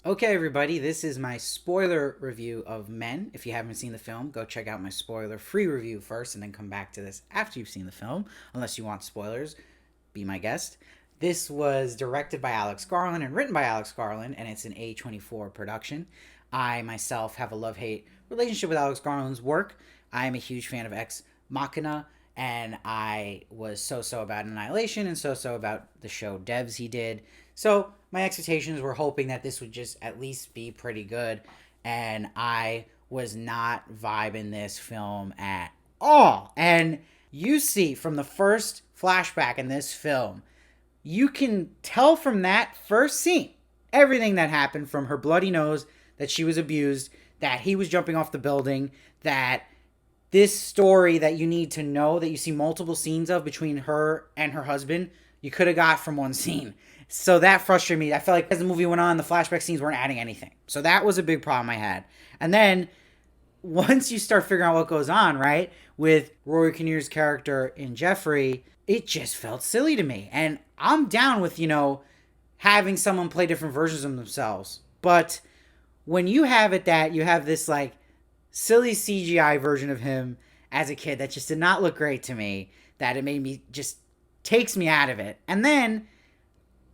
Okay, everybody, this is my spoiler review of Men. If you haven't seen the film, go check out my spoiler free review first and then come back to this after you've seen the film. Unless you want spoilers, be my guest. This was directed by Alex Garland and written by Alex Garland, and it's an A24 production. I myself have a love hate relationship with Alex Garland's work. I am a huge fan of Ex Machina, and I was so about Annihilation and so about the show Devs he did. So my expectations were hoping that this would just at least be pretty good, and I was not vibing this film at all. And you see from the first flashback in this film, you can tell from that first scene everything that happened, from her bloody nose, that she was abused, that he was jumping off the building, that this story that you need to know, that you see multiple scenes of between her and her husband, you could have got from one scene. So that frustrated me. I felt like as the movie went on, the flashback scenes weren't adding anything. So that was a big problem I had. And then once you start figuring out what goes on, right, with Rory Kinnear's character in Jeffrey, it just felt silly to me. And I'm down with, having someone play different versions of themselves. But when you have it that you have this, like, silly CGI version of him as a kid that just did not look great to me, that it made me just takes me out of it. And then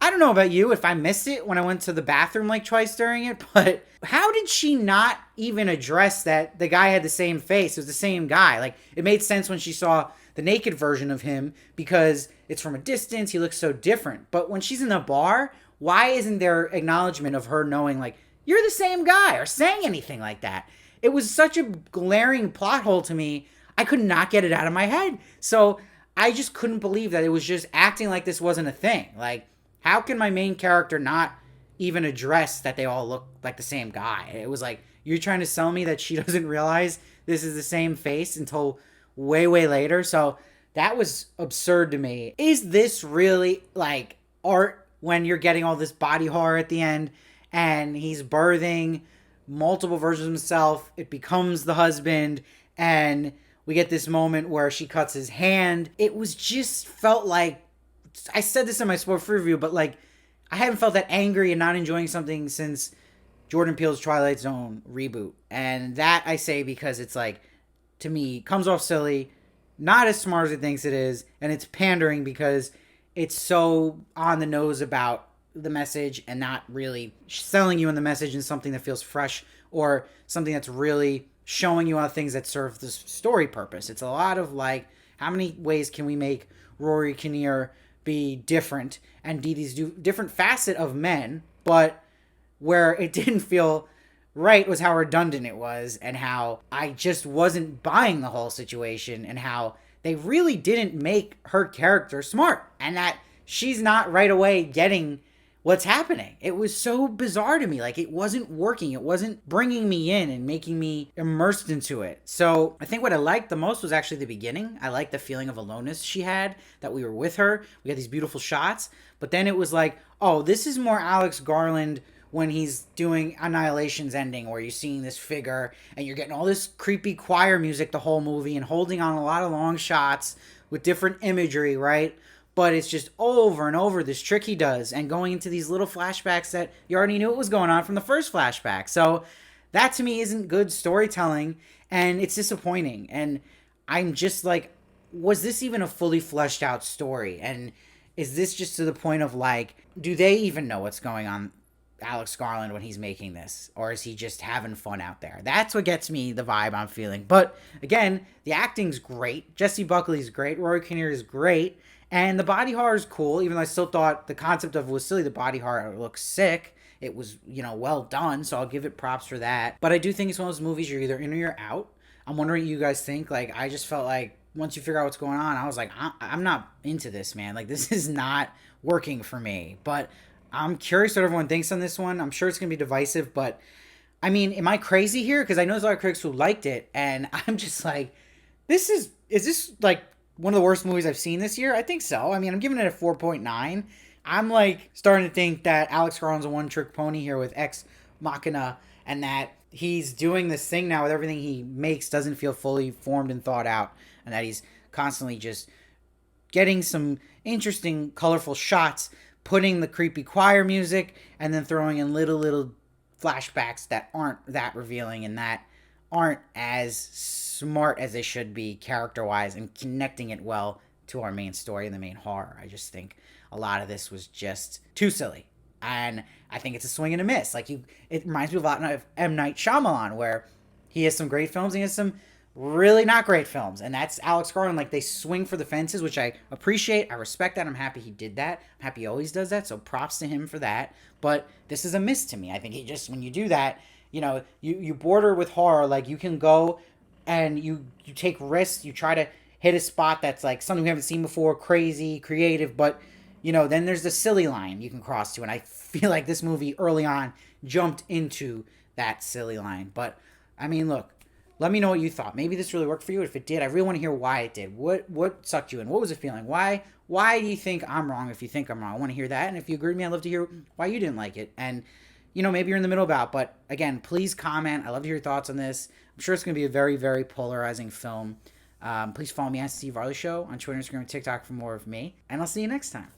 I don't know about you if I missed it when I went to the bathroom like twice during it, but how did she not even address that the guy had the same face? It was the same guy. Like, it made sense when she saw the naked version of him because it's from a distance. He looks so different. But when she's in the bar, why isn't there acknowledgement of her knowing, like, you're the same guy, or saying anything like that? It was such a glaring plot hole to me. I could not get it out of my head. So I just couldn't believe that it was just acting like this wasn't a thing. Like, how can my main character not even address that they all look like the same guy? It was like, you're trying to sell me that she doesn't realize this is the same face until way later. So that was absurd to me. Is this really like art when you're getting all this body horror at the end and he's birthing multiple versions of himself? It becomes the husband, and we get this moment where she cuts his hand. It was just felt like, I said this in my sport free review, but like, I haven't felt that angry and not enjoying something since Jordan Peele's Twilight Zone reboot. And that I say because it's like, to me, comes off silly, not as smart as it thinks it is, and it's pandering because it's so on the nose about the message and not really selling you in the message in something that feels fresh or something that's really showing you how things that serve the story purpose. It's a lot of like, how many ways can we make Rory Kinnear be different and be these different facet of men, but where it didn't feel right was how redundant it was, and how I just wasn't buying the whole situation, and how they really didn't make her character smart, and that she's not right away getting what's happening. It was so bizarre to me. Like, it wasn't working. It wasn't bringing me in and making me immersed into it. So I think what I liked the most was actually the beginning. I liked the feeling of aloneness she had, that we were with her. We had these beautiful shots. But then it was like, oh, this is more Alex Garland when he's doing Annihilation's ending, where you're seeing this figure and you're getting all this creepy choir music the whole movie and holding on a lot of long shots with different imagery, right? But it's just over and over this trick he does, and going into these little flashbacks that you already knew what was going on from the first flashback. So that to me isn't good storytelling, and it's disappointing. And I'm just like, was this even a fully fleshed out story? And is this just to the point of like, do they even know what's going on, Alex Garland, when he's making this? Or is he just having fun out there? That's what gets me the vibe I'm feeling. But again, the acting's great. Jessie Buckley's great. Rory Kinnear is great. And the body horror is cool, even though I still thought the concept of it was silly. The body horror looks sick. It was, well done, so I'll give it props for that. But I do think it's one of those movies you're either in or you're out. I'm wondering what you guys think. Like, I just felt like once you figure out what's going on, I was like, I'm not into this, man. Like, this is not working for me. But I'm curious what everyone thinks on this one. I'm sure it's going to be divisive, but I mean, am I crazy here? Because I know there's a lot of critics who liked it, and I'm just like, is this like one of the worst movies I've seen this year? I think so. I mean, I'm giving it a 4.9. I'm like starting to think that Alex Garland's a one-trick pony here with Ex Machina, and that he's doing this thing now with everything he makes doesn't feel fully formed and thought out, and that he's constantly just getting some interesting, colorful shots, putting the creepy choir music, and then throwing in little flashbacks that aren't that revealing and that aren't as smart as they should be character wise and connecting it well to our main story and the main horror. I just think a lot of this was just too silly. And I think it's a swing and a miss. It reminds me a lot of M. Night Shyamalan, where he has some great films and he has some really not great films. And that's Alex Garland. They swing for the fences, which I appreciate. I respect that. I'm happy he did that. I'm happy he always does that. So props to him for that. But this is a miss to me. I think he just, when you do that, you border with horror. You can go and you take risks. You try to hit a spot that's something we haven't seen before, crazy, creative, but then there's the silly line you can cross to. And I feel like this movie early on jumped into that silly line. But, I mean, look, let me know what you thought. Maybe this really worked for you. If it did, I really want to hear why it did. What sucked you in? What was it feeling? Why do you think I'm wrong if you think I'm wrong? I want to hear that. And if you agree with me, I'd love to hear why you didn't like it. And, maybe you're in the middle about. But, again, please comment. I'd love to hear your thoughts on this. I'm sure it's going to be a very, very polarizing film. Please follow me at Steve Varley Show on Twitter, Instagram, and TikTok for more of me. And I'll see you next time.